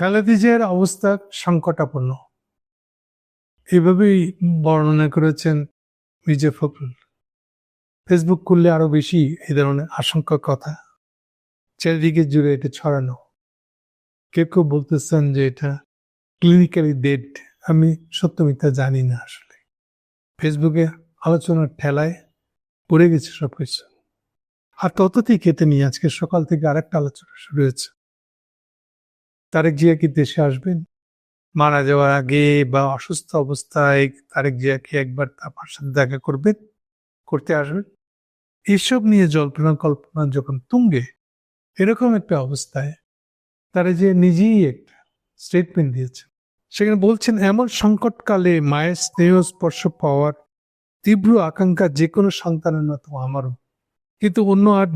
খালেদা জিয়ার অবস্থা সংকটাপন্ন, এভাবেই বর্ণনা করেছেন মির্জা ফখরুল। ফেসবুক খুললে আরো বেশি এই ধরনের আশঙ্কার কথা চারিদিকে জুড়ে এটা ছড়ানো। কেউ কেউ বলতেছেন যে এটা ক্লিনিক্যালি ডেড। আমি সত্য মিথ্যা জানি না। আসলে ফেসবুকে আলোচনার ঠেলায় পড়ে গেছে সবকিছু। আর তততেই কেটে নিয়ে আজকে সকাল থেকে আরেকটা আলোচনা শুরু হয়েছে। তারেক জিয়া কি দেশে আসবেন? মারা যাওয়ার আগে বা অসুস্থ অবস্থায় তারেক জিয়া কি একবার আমার সাথে দেখা করবেন, করতে আসবেন? এসব নিয়ে জল্পনা কল্পনা যখন তুঙ্গে, এরকম একটা অবস্থায় তারা যে নিজেই একটা স্টেটমেন্ট দিয়েছে। সেখানে বলছেন, এমন সংকটকালে মায়ের স্নেহ স্পর্শ পাওয়ার তীব্র আকাঙ্ক্ষা যে কোনো সন্তানের মতো আমারও, কিন্তু অন্য আর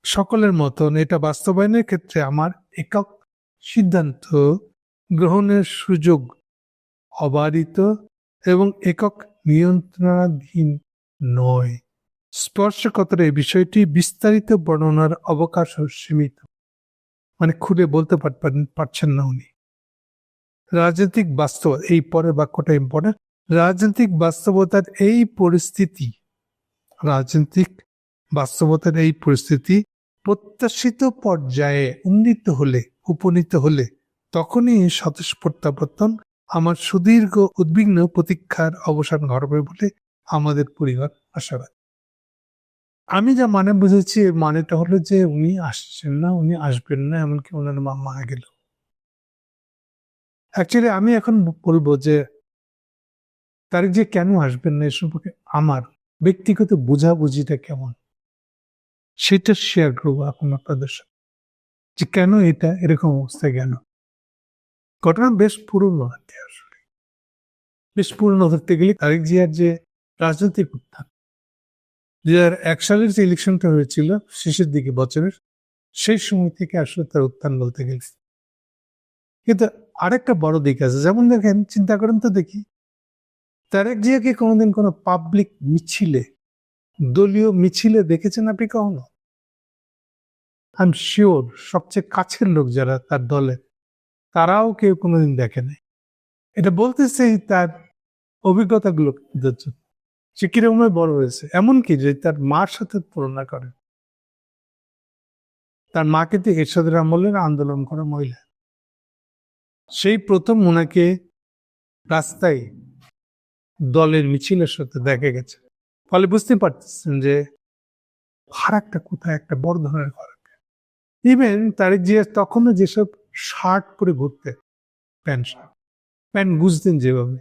সকলের মতন এটা বাস্তবায়নের ক্ষেত্রে আমার একক সিদ্ধান্ত গ্রহণের সুযোগ অবারিত এবং একক নিয়ন্ত্রণাধীন নয়। স্পর্শকতার এই বিষয়টি বিস্তারিত বর্ণনার অবকাশ সীমিত। মানে খুলে বলতে পারছেন না উনি। রাজনৈতিক বাস্তবতা, এই পরের বাক্যটা ইম্পর্টেন্ট, রাজনৈতিক বাস্তবতার এই পরিস্থিতি, রাজনৈতিক বাস্তবতার এই পরিস্থিতি প্রত্যাশিত পর্যায়ে উপনীত হলে তখনই স্বদেশ প্রত্যাবর্তন আমার সুদীর্ঘ উদ্বিগ্ন প্রতীক্ষার অবসান ঘটবে বলে আমাদের পরিবার আশাবাদ। আমি যা মানে বুঝেছি, এর মানেটা হলো যে উনি আসছেন না, উনি আসবেন না, এমনকি ওনার মা মারা গেল। অ্যাকচুয়ালি আমি এখন বলবো যে তারেক যে কেন আসবেন না এ সম্পর্কে আমার ব্যক্তিগত বুঝাবুঝিটা কেমন সেটা শেয়ার করবো এখন আপনাদের সাথে, যে কেন এটা এরকম অবস্থায় গেল। ঘটনা বেশ পুরনো আর কি। আসলে বেশ পুরনো ধরতে গেলে তারেক জিয়ার যে রাজনৈতিক উত্থান 2001 সালের যে ইলেকশনটা হয়েছিল শেষের দিকে বছরের, সেই সময় থেকে আসলে তার উত্থান বলতে গেলে। কিন্তু আরেকটা বড় দিক আছে, যেমন দেখেন, চিন্তা করেন তো দেখি, তারেক জিয়াকে কোনোদিন কোনো পাবলিক মিছিলে, দলীয় মিছিলে দেখেছেন আপনি কখনো? আই এম শিওর সবচেয়ে কাছের লোক যারা তার দলের, তারাও কেউ কোনোদিন দেখে নাই। এটা বলতেছে তার অভিজ্ঞতাগুলো সে কিরকম বড় হয়েছে, এমনকি যে তার মার সাথে তুলনা করে। তার মা কিন্তু এরশাদের আমলের আন্দোলন করা মহিলা। সেই প্রথম ওনাকে রাস্তায় দলের মিছিলের সাথে দেখা গেছে। ফলে বুঝতে পারতেছেন যে ফারাকটা কোথায়, একটা বড় ধরনের ফারাক। ইভেন তারেক জিয়া তখনও যেসব শার্ট পরে ঘুরতে, প্যান্ট গুজতেন যেভাবে,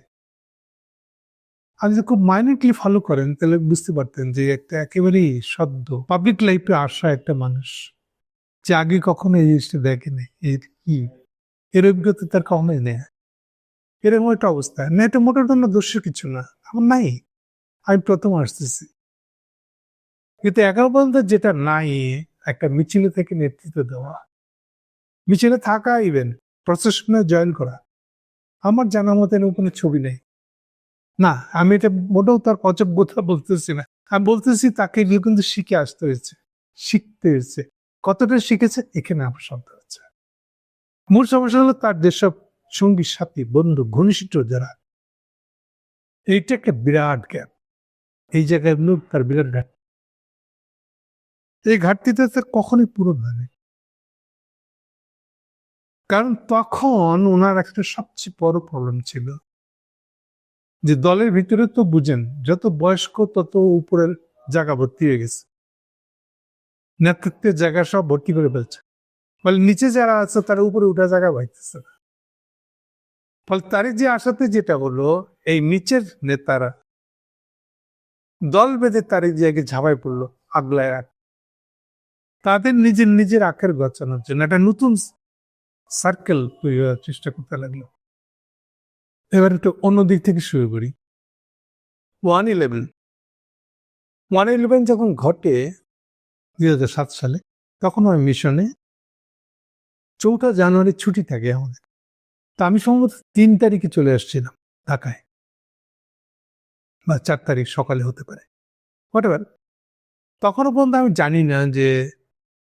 আপনি যদি খুব মাইনেটলি ফলো করেন তাহলে বুঝতে পারতেন যে একটা একেবারেই সদ্য পাবলিক লাইফে আসা একটা মানুষ, যে আগে কখনো এই জিনিসটা দেখেনি, এর অভিজ্ঞতা তার কখনোই নেই। এরকম একটা অবস্থা না, এটা মোটের জন্য দোষের কিছু না, আমার নাই, আমি প্রথম আসতেছি। কিন্তু এগারো পর্যন্ত যেটা নাই, একটা মিছিলে থেকে নেতৃত্ব দেওয়া, মিছিলে থাকা, ইভেন প্রসেশনে জয়েন করা, আমার জানা মতে এরকম কোনো ছবি নেই। না, আমি এটা মোটেও তার অযোগ্যতা বলতেছি না, আমি বলতেছি তাকে এগুলো কিন্তু শিখতে হয়েছে। কতটা শিখেছে এখানে আমার সন্দেহ হচ্ছে। মূল সমস্যা হলো তার যেসব সঙ্গী সাথী বন্ধু ঘনিষ্ঠ যারা, এইটা একটা বিরাট গ্যাপ। এই জায়গায় লোক তার বিরাট ঘাটতি, এই ঘাটতিটা তার কখনোই পূরণ হয়নি। কারণ তখন ওনার একটা সবচেয়ে বড় প্রবলেম ছিল যে দলের ভিতরে তো বুঝেন, যত বয়স্ক তত উপরের জায়গা ভর্তি হয়ে গেছে, নেতৃত্বের জায়গা সব ভর্তি করে ফেলছে। ফলে নিচে যারা আছে তার উপরে উঠা জায়গা পাইতেছে। ফলে তারই যে আসাতে যেটা হলো, এই নিচের নেতারা দল বেঁধে তারই জায়গায় ঝাঁপাই পড়লো, আগলায় তাদের নিজের আখের গচানোর জন্য একটা নতুন সার্কেল তৈরি হওয়ার চেষ্টা করতে লাগলো। এবার একটু অন্য দিক থেকে শুরু করি। 1/11 যখন ঘটে 2007 সালে, তখন আমি মিশনে, 4 জানুয়ারি ছুটি থাকে আমাদের। তা আমি সম্ভবত 3 তারিখে চলে আসছিলাম ঢাকায়, বা 4 তারিখ সকালে হতে পারে, হোয়াটএভার। তখনও পর্যন্ত আমি জানি না যে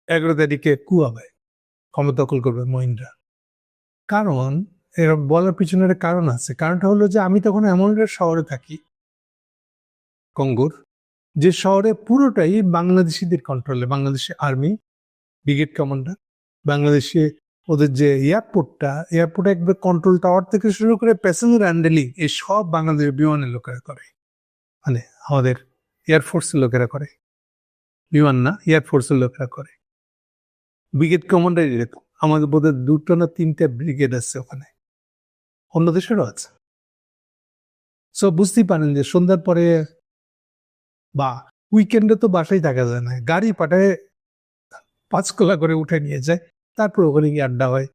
11 তারিখে কু হবে, ক্ষমতা দখল করবে মহিন্দ্রা। কারণ এরকম বলার পিছনে একটা কারণ আছে। কারণটা হলো যে আমি তখন এমন একটা শহরে থাকি, কঙ্গোর, যে শহরে পুরোটাই বাংলাদেশিদের কন্ট্রোলে। বাংলাদেশি আর্মি, ব্রিগেড কমান্ডার, বাংলাদেশে ওদের যে এয়ারপোর্টে একবার কন্ট্রোল টাওয়ার থেকে শুরু করে প্যাসেঞ্জার হ্যান্ডেলিং এই সব বাংলাদেশের বিমানের লোকেরা করে, মানে আমাদের এয়ারফোর্সের লোকেরা করে, বিমান না এয়ারফোর্সের লোকেরা করে। ব্রিগেড কমান্ডার এরকম আমাদের বোধহয় 2টো না 3টে ব্রিগেড আছে ওখানে, অন্য দেশেরও আছে। সো বুঝতেই পারেন যে সন্ধ্যার পরে বা উইকেন্ডে তো বাসায় থাকা যায় না, গাড়ি পাঠায় 5 কোলা করে উঠে নিয়ে যায়, তারপর ওখানে গিয়ে আড্ডা হয়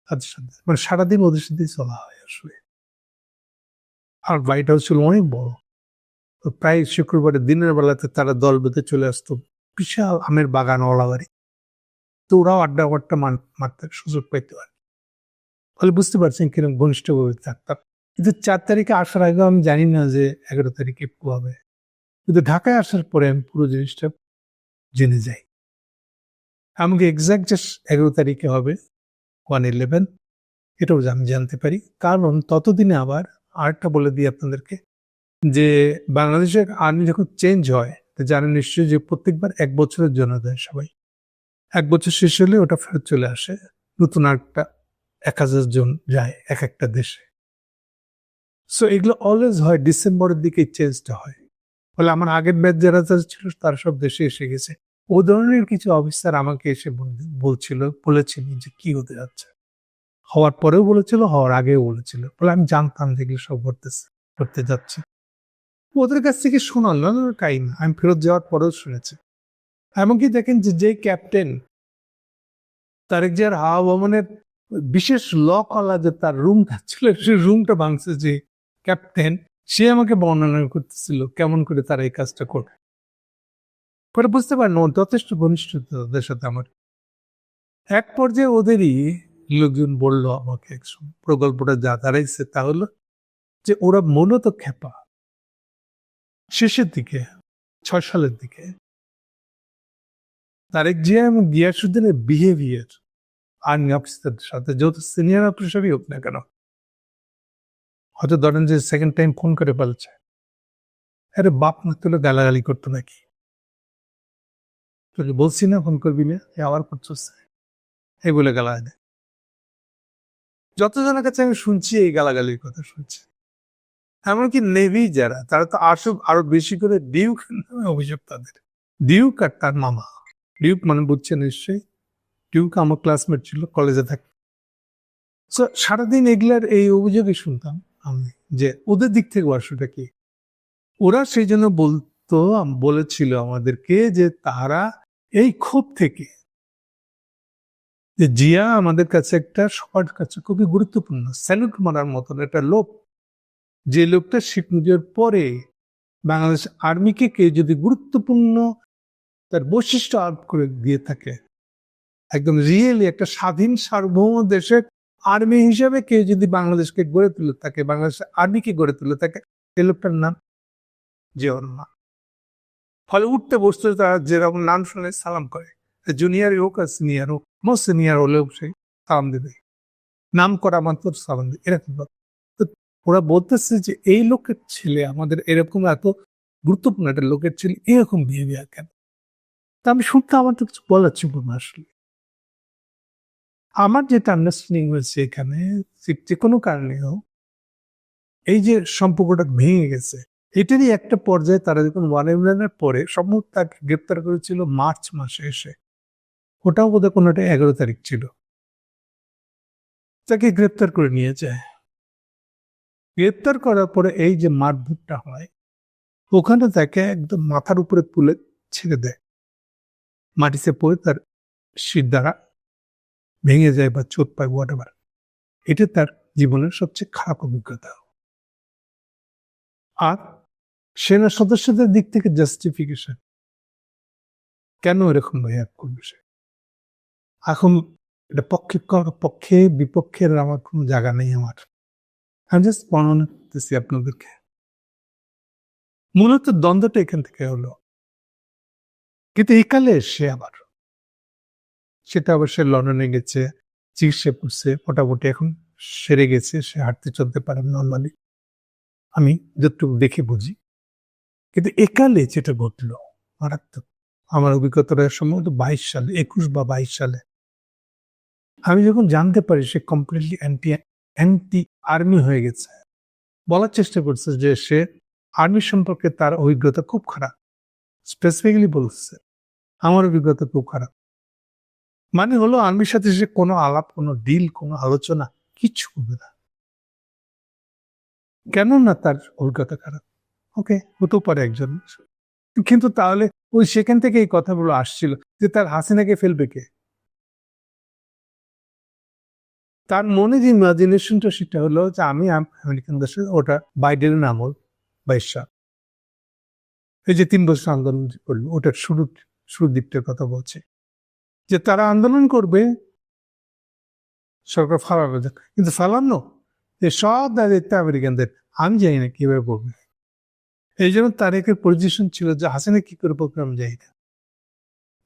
তাদের সাথে, মানে সারাদিন ওদের সাথেই চলা হয় আসলে। আর বাড়িটা ছিল অনেক বড়, তো প্রায় শুক্রবারে দিনের বেলাতে তারা দল বেঁধে চলে আসতো, বিশাল আমের বাগান ওলা বাড়ি, তো ওরাও আড্ডা মারতে সুযোগ পাইতে পারে। ফলে বুঝতে পারছেন কিরকম ঘনিষ্ঠভাবে থাকতাম। কিন্তু 4 তারিখে আসার আগে আমি জানি না যে 11 তারিখে হবে, কিন্তু ঢাকায় আসার পরে আমি পুরো জিনিসটা জেনে যাই। আমাকে এক্সাক্ট যে 11 তারিখে হবে 1/11, এটাও আমি জানতে পারি। কারণ ততদিনে আবার আরেকটা বলে দিই আপনাদেরকে, যে বাংলাদেশের আর্মি যখন চেঞ্জ হয় জানেন নিশ্চয়ই যে প্রত্যেকবার 1 বছরের জন্য দেয় সবাই, 1 বছর শেষ হলে ওটা ফেরত চলে আসে, নতুন আরেকটা 1000 জন যায় এক একটা দেশে। সো এগুলো অলওয়েজ হয় ডিসেম্বরের দিকে চেঞ্জটা হয়। ফলে আমার আগের ব্যাচ যারা ছিল তারা সব দেশে এসে গেছে। ও ধরনের কিছু অফিসার আমাকে এসে বলেছিল যে কি হতে যাচ্ছে, হওয়ার পরেও বলেছিল, হওয়ার আগেও বলেছিল। বলে আমি জানতাম যে এগুলো সব করতে যাচ্ছে। ওদের কাছ থেকে শোনাল না কাহিনী, আমি ফেরত যাওয়ার পরেও শুনেছি। এমনকি দেখেন যে ক্যাপ্টেন তারেক জিয়ার হাওয়া ভবনের বিশেষ লক ওয়ালা যে তার রুমটা ছিল, সেই রুমটা ভাঙছে যে ক্যাপ্টেন, সে আমাকে বর্ণনা করতেছিল কেমন করে তারা এই কাজটা করে। পরে বুঝতে পারেন ও যথেষ্ট ঘনিষ্ঠতা ওদের সাথে আমার। এক পর্যায়ে ওদেরই লোকজন বলল আমাকে, প্রকল্পটা যা দাঁড়াইছে তা হলো যে ওরা মূলত খেপা। শেষের দিকে 6 সালের দিকে তারেক জিয়া এবং গিয়াসউদ্দিনের বিহেভিয়ার আর্মি অফিসারদের সাথে, যত সিনিয়র অফিসারই হোক না কেন, হয়তো ধরেন যে সেকেন্ড টাইম ফোন করে বলছে, আরে বাপ মা তুলে গালাগালি করতো নাকি, তোকে বলছি না ফোন করবি না, আবার করছিস, এই বলে গালাগালি দেয়। যতজনের কাছে আমি শুনছি এই গালাগালির কথা শুনছি। এমনকি নেভি যারা, তারা তো আরো বেশি করে ডিউক নামে অভিযোগ তাদের। ডিউক আর তার মামা, ডিউক মানে বুঝছেন নিশ্চয়ই, ডিউক আমার ক্লাসমেট ছিল কলেজে থাকে। সারাদিন এগুলার এই অভিযোগই শুনতাম আমি, যে ওদের দিক থেকে বাসুটা কি। ওরা সেই জন্য বলেছিল আমাদেরকে যে তারা এই ক্ষোভ থেকে, যে জিয়া আমাদের কাছে একটা, সবার কাছে খুবই গুরুত্বপূর্ণ, স্যালুট মারার মতন একটা লোক, যে লোকটা শেখ মুজিবের পরে বাংলাদেশ আর্মিকে কে যদি গুরুত্বপূর্ণ তার বৈশিষ্ট্য আরোপ করে দিয়ে থাকে, একদম রিয়েলি একটা স্বাধীন সার্বভৌম দেশের আর্মি হিসেবে কেউ যদি বাংলাদেশকে গড়ে তুলে থাকে, বাংলাদেশের আর্মিকে গড়ে তুলে থাকে, এই লোকটার নাম জিয়াউর রহমান। ফলে উঠতে বসতে তারা যেরকম নাম শুনে সালাম করে, জুনিয়র হোক আর সিনিয়র হোক, মোস্ট সিনিয়র হলেও সে সালাম দেবে, নাম করা মাত্র সালাম দেবে, এরকম। তো ওরা বলতেছে যে এই লোকের ছেলে আমাদের এরকম এত গুরুত্বপূর্ণ একটা লোকের ছেলে এরকম বিহেভিয়ার কেন। তা আমি শুনতে আমার তো কিছু বলার ছিল না আসলে। আমার যেটা আন্ডারস্ট্যান্ডিং হয়েছে এখানে, যে কোনো কারণে হোক এই যে সম্পর্কটা ভেঙে গেছে, এটারই একটা পর্যায়ে তারা যখন 1/11 পরে সম্ভবত তাকে গ্রেপ্তার করেছিল মার্চ মাসে এসে, ওটাও বোধহয় কোনোটা 11 তারিখ ছিল, তাকে গ্রেপ্তার করে নিয়ে যায়। গ্রেপ্তার করার পরে এই যে মারধরটা হয়, ওখানে তাকে একদম মাথার উপরে তুলে ছেড়ে দেয়, মাটিতে পড়ে তার শির দ্বারা ভেঙে যায় বা চোট পায়, হোয়াট এভার। এটা তার জীবনের সবচেয়ে খারাপ অভিজ্ঞতা। আর সেনা সদস্যদের দিক থেকে জাস্টিফিকেশন কেন এরকম বিহেভ করবে সে, এখন এটা পক্ষে বিপক্ষের আমার কোনো জায়গা নেই। আমি জাস্ট বর্ণনা করতেছি আপনাদেরকে। মূলত দ্বন্দ্বটা এখান থেকে হলো, কিন্তু এই কালে সে আবার সে লন্ডনে গেছে, চিকিৎসা করছে, মোটামুটি এখন সেরে গেছে, সে হাঁটতে চলতে পারে নর্মালি, আমি যতটুকু দেখে বুঝি। কিন্তু একালে যেটা ঘটলো মারাত্মক। আমার অভিজ্ঞতাটা সম্ভবত 22 সালে, 21 বা 22 সালে আমি যখন জানতে পারি সে কমপ্লিটলি অ্যান্টি আর্মি হয়ে গেছে। বলার চেষ্টা করছে যে সে আর্মি সম্পর্কে তার অভিজ্ঞতা খুব খারাপ। স্পেসিফিক্যালি বলছে আমার অভিজ্ঞতা খুব খারাপ। মানে হলো আর্মির সাথে সে কোনো আলাপ, কোনো ডিল, কোনো আলোচনা কিচ্ছু করবে না। কেন না? তার অভিজ্ঞতা খারাপ। ওকে, হতেও পারে একজন, কিন্তু তাহলে ওই সেখান থেকে এই কথাগুলো আসছিল যে তার হাসিনাকে ফেলবে কে? তার মনে যে ইমাজিনেশনটা সেটা হলো যে আমি আমেরিকান দেশে, ওটা বাইডেনের আমল 22 সাল, এই যে 3 বছর আন্দোলন করলো, ওটার শুরুর দিকটার কথা বলছে যে তারা আন্দোলন করবে, সরকার ফালাবে, কিন্তু ফালানো যে সব দায়িত্ব আমেরিকানদের। আমি জানি না কিভাবে করবে। এই জন্য তারেকের পজিশন ছিল যে হাসিনা কি করে প্রোগ্রাম যাই না,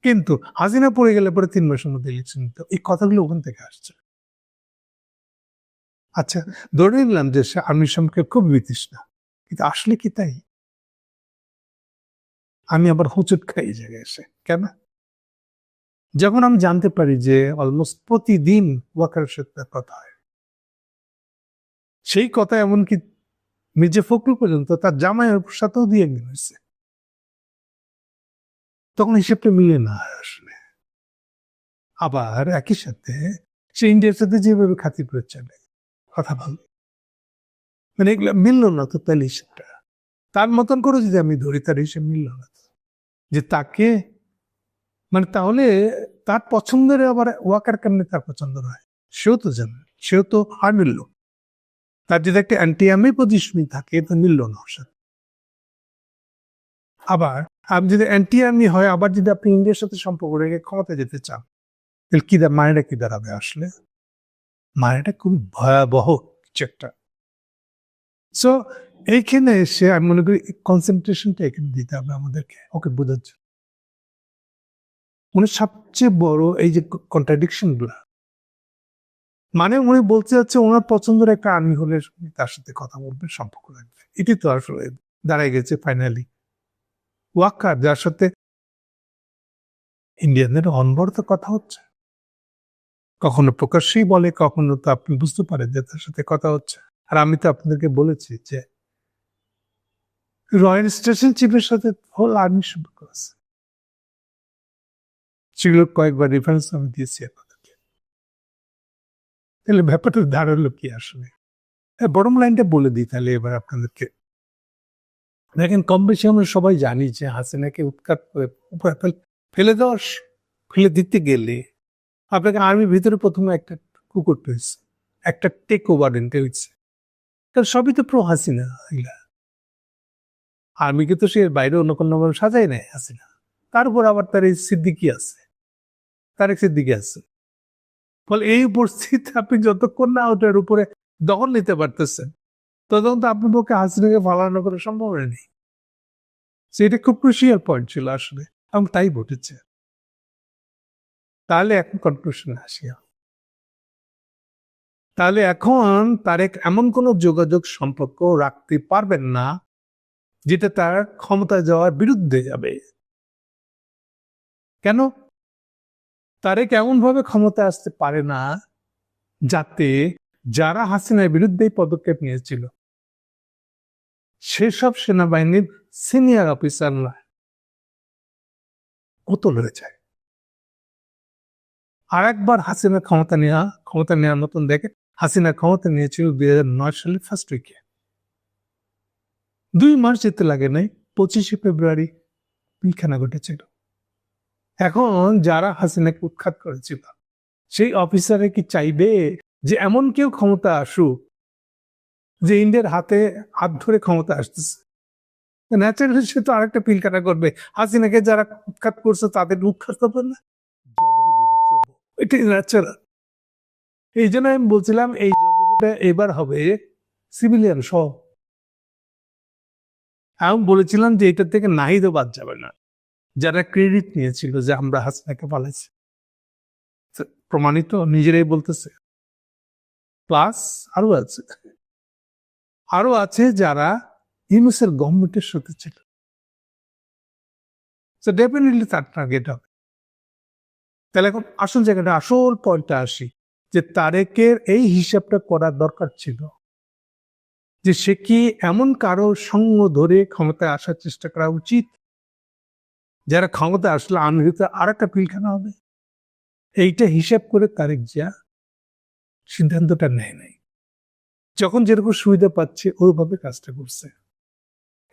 কিন্তু হাসিনা পড়ে গেলে পরে 3 মাসের মধ্যে ইলেকশন নিতে। এই কথাগুলো ওখান থেকে আসছে। আচ্ছা, ধরে নিলাম যে সে আর্মির সম্পর্কে খুব বিতৃষ্ণা, কিন্তু আসলে কি তাই? আমি আবার হোঁচট খাই এই জায়গায় এসে। কেন? যখন আমি জানতে পারি যে অলমোস্ট প্রতিদিন ওয়াকারের সাথে তার কথা হয়, সেই কথা এমনকি মির্জা ফখরুল পর্যন্ত তার জামাইয়ের সাথেও দিয়ে একদিন হয়েছে, তখন হিসেবটা মিলে না আসলে। আবার একই সাথে সে ইন্ডিয়ার সাথে যেভাবে খাতির করে চলে, কথা বলে, মানে এগুলো মিলল না তো। তাহলে হিসেবটা তার মতন করে যদি আমি ধরি, তার হিসেব মিলল না যে তাকে, মানে তাহলে তার পছন্দের আবার ওয়াকার কেমনি তার পছন্দ নয়, সেও তো জানে, সেও তো আর্মির লোক। তার যদি একটা অ্যান্টি আর্মি পজিশনই থাকে তো মিলল না ওর সাথে। আবার আপনি যদি অ্যান্টি আর্মি হয়, আবার যদি আপনি ইন্ডিয়ার সাথে সম্পর্ক রেখে ক্ষমতা যেতে চান, তাহলে কি মানেটা কি দাঁড়াবে আসলে? মানেটা খুব ভয়াবহ কিছু একটা। সো এইখানে এসে আমি মনে করি কনসেন্ট্রেশনটা এখানে দিতে হবে আমাদেরকে, ওকে বোঝার জন্য। উনি সবচেয়ে বড় এই যে কন্ট্রাডিকশন গুলা, মানে উনি বলতে যাচ্ছে ওনার পছন্দের একটা আর্মি হলে তার সাথে কথা বলবে, সম্পর্ক রাখবে। এটি তো আসলে দাঁড়ায় গেছে ফাইনালি। ওয়াকার যার সাথে ইন্ডিয়ানদের অনবরত কথা হচ্ছে, কখনো প্রকাশ্যেই বলে, কখনো তো আপনি বুঝতে পারেন যে তার সাথে কথা হচ্ছে। আর আমি তো আপনাদেরকে বলেছি যে রয়্যাল স্টেশন চিফের সাথে হোল আর্মি সম্পর্ক আছে, সেগুলো কয়েকবার রেফারেন্স আমি দিয়েছি আপনাদেরকে। তাহলে ব্যাপারটা দাঁড়ালো কি আসলে? বটম লাইনটা বলে দিই তাহলে এবার আপনাদেরকে। দেখেন, কম বেশি আমরা সবাই জানি যে হাসিনাকে উৎখাত করে ফেলে দিতে গেলে আপনাকে আর্মির ভিতরে প্রথমে একটা কুকুর পেয়েছে, একটা টেক ওভার হয়েছে, কারণ সবই তো প্রো হাসিনা। আর্মিকে তো সে বাইরে অন্য কোনো সাজাই নেয় হাসিনা। তার উপর আবার তার এই সিদ্দিকি আছে, তারেক সিদ্দিকি আছে। ফলে এই পরিস্থিতিতে আপনি যতক্ষণ না ওটার উপরে দখল নিতে পারতেছেন, ততক্ষণ তো আপনার পক্ষে হাসিনাকে ফালানো করা সম্ভব নেই। এটা খুব ক্রুশিয়াল পয়েন্ট ছিল আসলে, এবং তাই ঘটেছে। তাহলে এখন কনক্লুশনে আসি। তাহলে এখন তারেক এমন কোনো যোগাযোগ সম্পর্ক রাখতে পারবেন না যেটা তার ক্ষমতায় যাওয়ার বিরুদ্ধে যাবে। কেন? তারেক এমন ভাবে ক্ষমতায় আসতে পারে না যাতে যারা হাসিনার বিরুদ্ধে পদক্ষেপ নিয়েছিল সেসব সেনাবাহিনীর সিনিয়র অফিসাররা কোতল হয়ে যায়। আর একবার হাসিনা ক্ষমতা নেওয়ার মতন দেখে, হাসিনা ক্ষমতা নিয়েছিল 2009 সালের ফার্স্ট উইকে, 2 মাস যেতে লাগে নাই, 25শে ফেব্রুয়ারি পিলখানা ঘটেছিল। এখন যারা হাসিনাকে উৎখাত করেছিল সেই অফিসারে কি চাইবে যে এমন কেউ ক্ষমতা আসুক যে ইন্ডিয়ার হাত ধরে ক্ষমতা আসতেছে? ন্যাচারালি সে তো আরেকটা পিলখানা করবে। হাসিনাকে যারা উৎখাত করছে তাদের উৎখাত করবে না, এটাই ন্যাচারাল। এই জন্য আমি বলছিলাম এই জবটা এবার হবে সিভিলিয়ান সহ। আমি বলেছিলাম যে এটা থেকে নাহিদও বাদ যাবে না, যারা ক্রেডিট নিয়েছিল যে আমরা হাসিনাকে পালাইছি, প্রমাণিত, নিজেরাই বলতেছে। প্লাস আরো আছে যারা ইউনূসের গভর্নমেন্টের সাথে ছিল। সো ডেফিনেটলি তার টার্গেট হবে। তাহলে এখন আসল জায়গাটা, আসল পয়েন্টটা আসি, যে তারেকের এই হিসাবটা করার দরকার ছিল যে সে কি এমন কারো সঙ্গ ধরে ক্ষমতায় আসার চেষ্টা করা উচিত যারা ক্ষমতা আসলে আনহিত আর একটা পিলখানা হবে। এইটা হিসাব করে তারেক জিয়া সিদ্ধান্তটা নেয় নাই। যখন যেরকম সুবিধা পাচ্ছে ওইভাবে কাজটা করছে।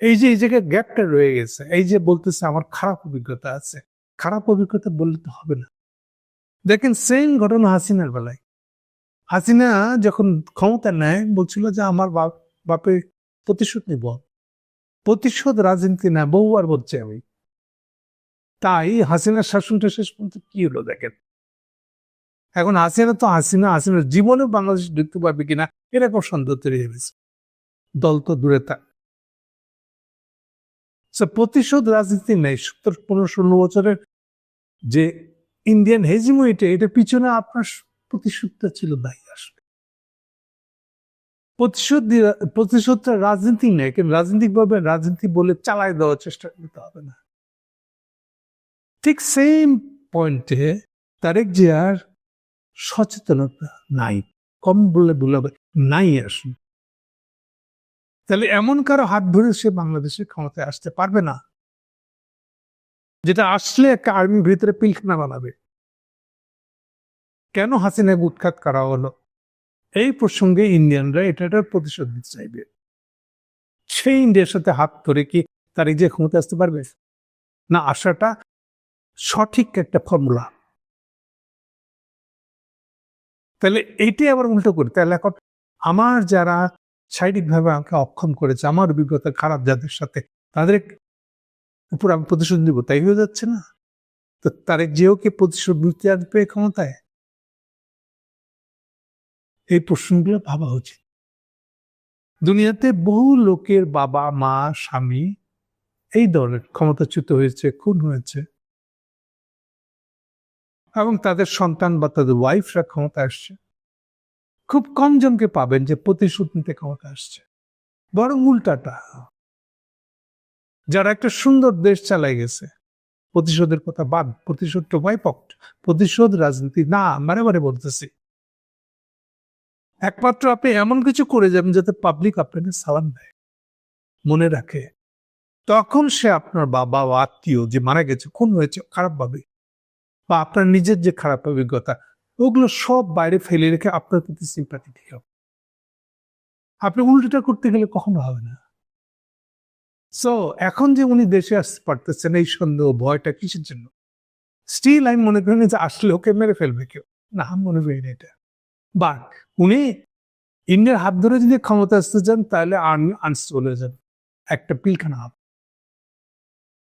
এই জায়গায় গ্যাপটা রয়ে গেছে, এই যে বলতেছে আমার খারাপ অভিজ্ঞতা আছে, খারাপ অভিজ্ঞতা বললে তো হবে না। দেখেন সেম ঘটনা হাসিনার বেলায়। হাসিনা যখন ক্ষমতা নেয় বলছিল যে আমার বাপে প্রতিশোধ নিব, প্রতিশোধ রাজনীতি না, বহুবার বলছে আমি। তাই হাসিনার শাসনটা শেষ পর্যন্ত কি হলো দেখেন। এখন হাসিনার জীবনে বাংলাদেশ ঢুকতে পারবে কিনা এরকম সন্দেহ তৈরি হয়ে গেছে। দল তো দূরে থাক, প্রতিশোধ রাজনীতি নেই। 17-16 বছরের যে ইন্ডিয়ান হেজিমনিটা, এটার পিছনে আপনার প্রতিশোধটা ছিল দায়ী। আসলে প্রতিশোধটা রাজনীতি নেই, কিন্তু রাজনীতি বলে চালাই দেওয়ার চেষ্টা করতে হবে না। ঠিক সেম পয়েন্টে তারেক জিয়ার সচেতনতা নাই, কম বলে বলবে নাই আসলে। তাহলে এমন কারো হাত ধরে সে বাংলাদেশের ক্ষমতায় আসতে পারবে না, যেটা আসলে একটা আর্মির ভিতরে পিলখানা বানাবে। কেন হাসিনাকে উৎখাত করা হলো, এই প্রসঙ্গে ইন্ডিয়ানরা এটার প্রতিশোধ দিতে চাইবে। সেই ইন্ডিয়ার সাথে হাত ধরে কি তার যে ক্ষমতা আসতে পারবে না? আসাটা সঠিক একটা ফর্মুলা। তাহলে এইটাই আবার উল্টো করি, তাহলে এখন আমার যারা শারীরিকভাবে আমাকে অক্ষম করেছে, আমার অভিজ্ঞতা খারাপ যাদের সাথে, তাদের উপর আমি প্রতিশোধ দিব, তাই হয়ে যাচ্ছে না? তো তারেক জিয়াও কি প্রতিশোধ নিতে আসবে ক্ষমতায়? এই প্রশ্নগুলো ভাবা উচিত। দুনিয়াতে বহু লোকের বাবা মা স্বামী এই দলের ক্ষমতাচ্যুত হয়েছে, খুন হয়েছে, এবং তাদের সন্তান বা তাদের ওয়াইফরা ক্ষমতা আসছে। খুব কম জনকে পাবেন যে প্রতিশোধ নিতে ক্ষমতা আসছে। বরং উল্টাটা, যারা একটা সুন্দর দেশ চালাই গেছে, প্রতিশোধের কথা বাদ, প্রতিশোধটা ওয়াইপক্ট, প্রতিশোধ রাজনীতি না। বারে বলতেছি, একমাত্র আপনি এমন কিছু করে যাবেন যাতে পাবলিক আপনাকে সালাম দেয়, মনে রাখে, তখন সে আপনার বাবা বা আত্মীয় যে মারা গেছে, খুন হয়েছে খারাপ ভাবে, বা আপনার নিজের যে খারাপ অভিজ্ঞতা, ওগুলো সব বাইরে ফেলে রেখে আপনার প্রতি সিম্প্যাথি ঠিক হবে। আপনি উল্টোটা করতে গেলে কখনো হবে না। সো এখন যে উনি দেশে আসতে পারতেছেন, এই সন্দেহ ভয়টা কিসের জন্য? স্টিল আমি মনে করি যে আসলে ওকে মেরে ফেলবে কেউ না, আমি মনে করি না এটা। বাট উনি ইন্ডিয়ার হাত ধরে যদি ক্ষমতা আসতে চান, তাহলে আর্মি আনস চলে যান, একটা পিলখানা হবে।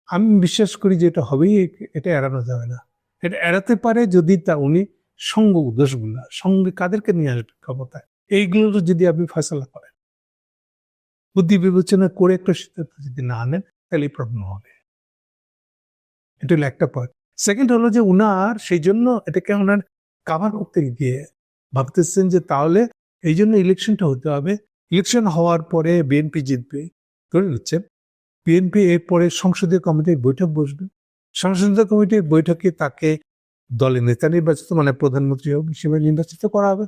আমি বিশ্বাস করি যে এটা হবেই, এটা এড়ানো যাবে না। এটা এড়াতে পারে যদি উনি সঙ্গ উদ্দেশ্যগুলো সঙ্গে কাদেরকে নিয়ে আসবে ক্ষমতায়, এইগুলো যদি আপনি ফয়সলা করেন, বুদ্ধি বিবেচনা করে একটা সিদ্ধান্ত যদি না আনেন, তাহলে এই প্রবলেম হবে। এটা হলো একটা পয়েন্ট। সেকেন্ড হলো যে উনার সেই জন্য এটাকে ওনার কাভার করতে গিয়ে ভাবতেছেন যে তাহলে এই জন্য ইলেকশনটা হতে হবে, ইলেকশন হওয়ার পরে বিএনপি জিতবে, ধরে নিচ্ছে বিএনপি এরপরে সংসদীয় কমিটির বৈঠক বসবে, সংসদীয় কমিটির বৈঠকে তাকে দলের নেতা নির্বাচিত, মানে প্রধানমন্ত্রী হিসেবে নির্বাচিত করা হবে।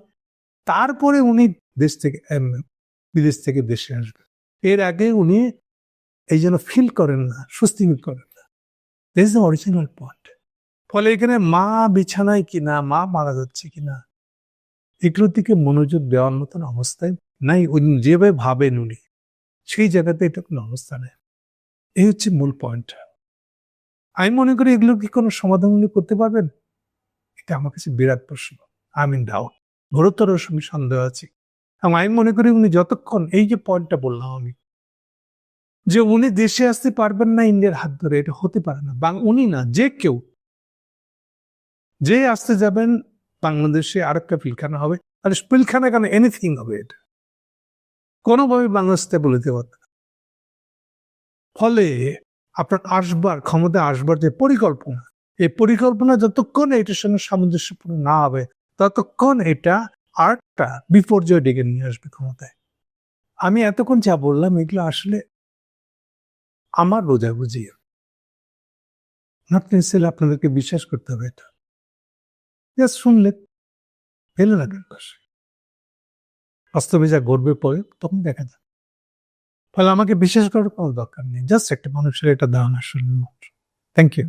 তারপরে উনি বিদেশ থেকে দেশে আসবে। এর আগে উনি এই জন্য ফিল করেন না, স্বস্তি ফিল করেন না। This is the original point. ফলে এখানে মা বিছানায় কিনা, মা মারা যাচ্ছে কিনা, এগুলোর দিকে মনোযোগ দেওয়ার মতন অবস্থায় নাই। যেভাবে ভাবেন উনি, সেই জায়গাতে এটা কোনো অবস্থা নেই। এই হচ্ছে মূল পয়েন্ট। আমি মনে করি এগুলো কি কোনো সমাধান উনি করতে পারবেন? এটা আমার কাছে বিরাট প্রশ্ন। আই মিন ডাউট, ঘোরতর সঙ্গে সন্দেহ আছে। এবং আমি মনে করি উনি যতক্ষণ, এই যে পয়েন্টটা বললাম আমি, যে উনি দেশে আসতে পারবেন না ইন্ডিয়ার হাত ধরে, এটা হতে পারে না। উনি না, যে কেউ যে আসতে যাবেন বাংলাদেশে আরেকটা পিলখানা হবে। আর পিলখানা কেন, এনিথিং হবে, এটা কোনোভাবে বাংলাদেশে বলে দেওয়া। ফলে আপনার ক্ষমতা আসবার যে পরিকল্পনা, এই পরিকল্পনা যতক্ষণ এটার সঙ্গে সামঞ্জস্যপূর্ণ না হবে, ততক্ষণ এটা আর্টটা বিপর্যয় ডেকে নিয়ে আসবে ক্ষমতায়। আমি এতক্ষণ যা বললাম এগুলো আসলে আমার বোঝাবুঝি, নট নেসেসারিলি আপনাদেরকে বিশ্বাস করতে হবে এটা। জাস্ট শুনলে ফেলে রাখেন পাশে। বাস্তবে যা ঘটবে পরে তখন দেখা যাবে। ফলে আমাকে বিশ্বাস করার কোনো দরকার নেই, জাস্ট একটা মানুষের এটা ধারণা শুনলেন মাত্র। Thank you.